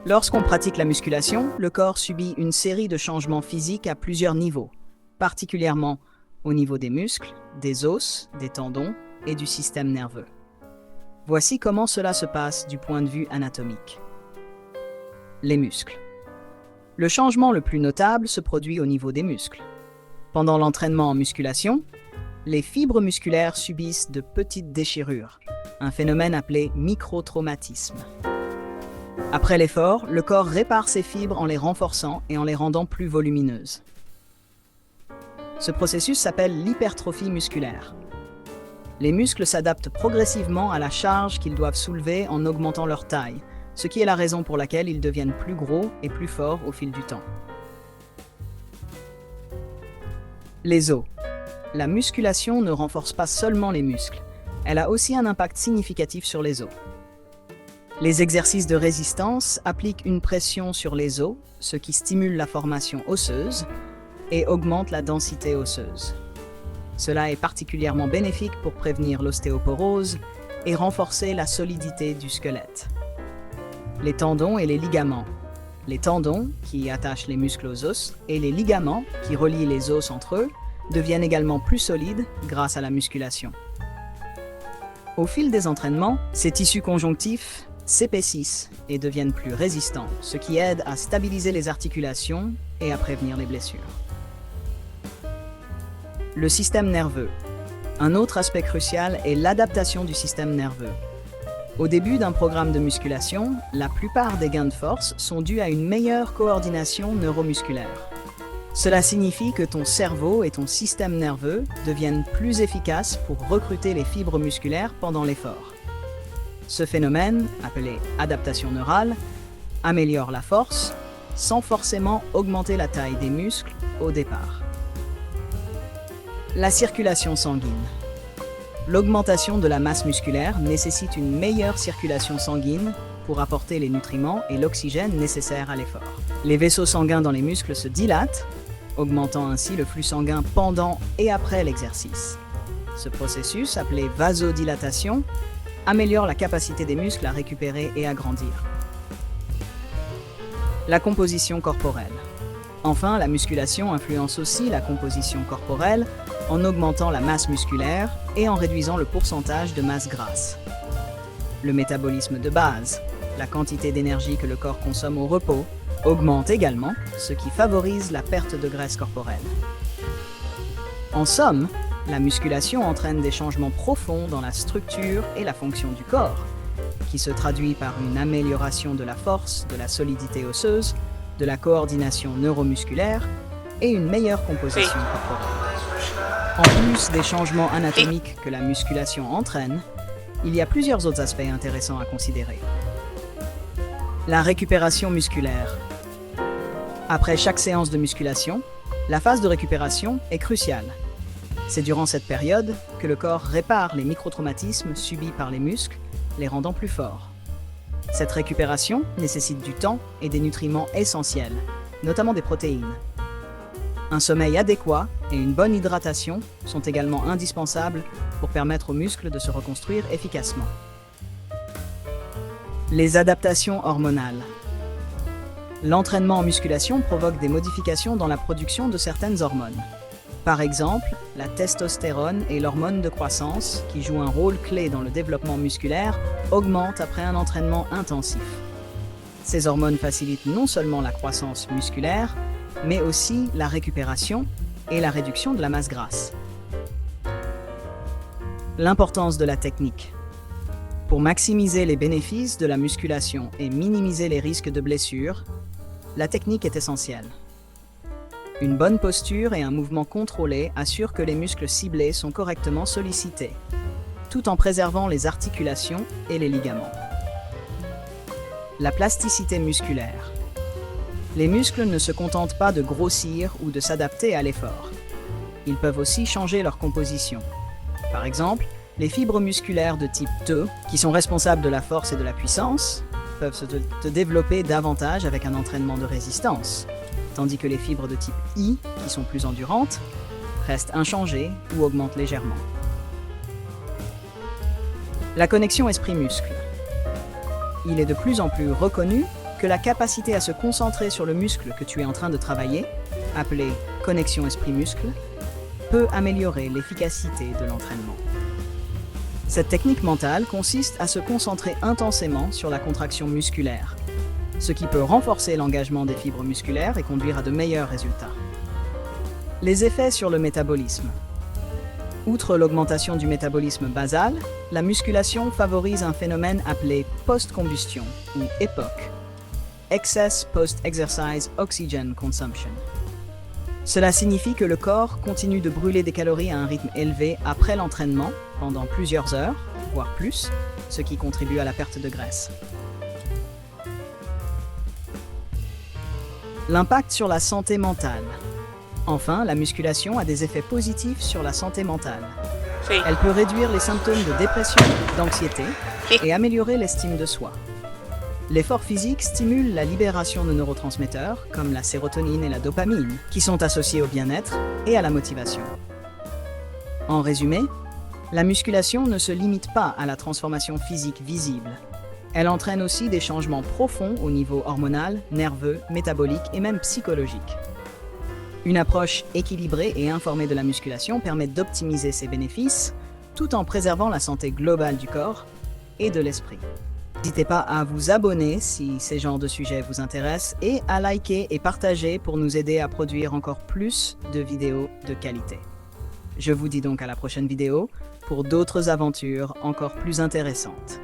Lorsqu'on pratique la musculation, le corps subit une série de changements physiques à plusieurs niveaux, particulièrement au niveau des muscles, des os, des tendons et du système nerveux. Voici comment cela se passe du point de vue anatomique. Les muscles. Le changement le plus notable se produit au niveau des muscles. Pendant l'entraînement en musculation, les fibres musculaires subissent de petites déchirures, un phénomène appelé microtraumatisme. Après l'effort, le corps répare ces fibres en les renforçant et en les rendant plus volumineuses. Ce processus s'appelle l'hypertrophie musculaire. Les muscles s'adaptent progressivement à la charge qu'ils doivent soulever en augmentant leur taille, ce qui est la raison pour laquelle ils deviennent plus gros et plus forts au fil du temps. Les os. La musculation ne renforce pas seulement les muscles, elle a aussi un impact significatif sur les os. Les exercices de résistance appliquent une pression sur les os, ce qui stimule la formation osseuse et augmente la densité osseuse. Cela est particulièrement bénéfique pour prévenir l'ostéoporose et renforcer la solidité du squelette. Les tendons et les ligaments. Les tendons, qui attachent les muscles aux os, et les ligaments, qui relient les os entre eux, deviennent également plus solides grâce à la musculation. Au fil des entraînements, ces tissus conjonctifs s'épaississent et deviennent plus résistants, ce qui aide à stabiliser les articulations et à prévenir les blessures. Le système nerveux. Un autre aspect crucial est l'adaptation du système nerveux. Au début d'un programme de musculation, la plupart des gains de force sont dus à une meilleure coordination neuromusculaire. Cela signifie que ton cerveau et ton système nerveux deviennent plus efficaces pour recruter les fibres musculaires pendant l'effort. Ce phénomène, appelé adaptation neurale, améliore la force sans forcément augmenter la taille des muscles au départ. La circulation sanguine. L'augmentation de la masse musculaire nécessite une meilleure circulation sanguine pour apporter les nutriments et l'oxygène nécessaires à l'effort. Les vaisseaux sanguins dans les muscles se dilatent, augmentant ainsi le flux sanguin pendant et après l'exercice. Ce processus, appelé vasodilatation, améliore la capacité des muscles à récupérer et à grandir. La composition corporelle. Enfin, la musculation influence aussi la composition corporelle en augmentant la masse musculaire et en réduisant le pourcentage de masse grasse. Le métabolisme de base, la quantité d'énergie que le corps consomme au repos, augmente également, ce qui favorise la perte de graisse corporelle. En somme, la musculation entraîne des changements profonds dans la structure et la fonction du corps, qui se traduit par une amélioration de la force, de la solidité osseuse, de la coordination neuromusculaire et une meilleure composition corporelle. En plus des changements anatomiques que la musculation entraîne, il y a plusieurs autres aspects intéressants à considérer. La récupération musculaire. Après chaque séance de musculation, la phase de récupération est cruciale. C'est durant cette période que le corps répare les microtraumatismes subis par les muscles, les rendant plus forts. Cette récupération nécessite du temps et des nutriments essentiels, notamment des protéines. Un sommeil adéquat et une bonne hydratation sont également indispensables pour permettre aux muscles de se reconstruire efficacement. Les adaptations hormonales. L'entraînement en musculation provoque des modifications dans la production de certaines hormones. Par exemple, la testostérone et l'hormone de croissance, qui jouent un rôle clé dans le développement musculaire, augmentent après un entraînement intensif. Ces hormones facilitent non seulement la croissance musculaire, mais aussi la récupération et la réduction de la masse grasse. L'importance de la technique. Pour maximiser les bénéfices de la musculation et minimiser les risques de blessures, la technique est essentielle. Une bonne posture et un mouvement contrôlé assurent que les muscles ciblés sont correctement sollicités, tout en préservant les articulations et les ligaments. La plasticité musculaire. Les muscles ne se contentent pas de grossir ou de s'adapter à l'effort. Ils peuvent aussi changer leur composition. Par exemple, les fibres musculaires de type T, qui sont responsables de la force et de la puissance, peuvent se développer davantage avec un entraînement de résistance, tandis que les fibres de type I, qui sont plus endurantes, restent inchangées ou augmentent légèrement. La connexion esprit-muscle. Il est de plus en plus reconnu que la capacité à se concentrer sur le muscle que tu es en train de travailler, appelé connexion esprit-muscle, peut améliorer l'efficacité de l'entraînement. Cette technique mentale consiste à se concentrer intensément sur la contraction musculaire, ce qui peut renforcer l'engagement des fibres musculaires et conduire à de meilleurs résultats. Les effets sur le métabolisme. Outre l'augmentation du métabolisme basal, la musculation favorise un phénomène appelé post-combustion ou EPOC, Excess Post-Exercise Oxygen Consumption. Cela signifie que le corps continue de brûler des calories à un rythme élevé après l'entraînement pendant plusieurs heures, voire plus, ce qui contribue à la perte de graisse. L'impact sur la santé mentale. Enfin, la musculation a des effets positifs sur la santé mentale. Elle peut réduire les symptômes de dépression, d'anxiété et améliorer l'estime de soi. L'effort physique stimule la libération de neurotransmetteurs comme la sérotonine et la dopamine, qui sont associés au bien-être et à la motivation. En résumé, la musculation ne se limite pas à la transformation physique visible. Elle entraîne aussi des changements profonds au niveau hormonal, nerveux, métabolique et même psychologique. Une approche équilibrée et informée de la musculation permet d'optimiser ses bénéfices tout en préservant la santé globale du corps et de l'esprit. N'hésitez pas à vous abonner si ces genres de sujets vous intéressent et à liker et partager pour nous aider à produire encore plus de vidéos de qualité. Je vous dis donc à la prochaine vidéo pour d'autres aventures encore plus intéressantes.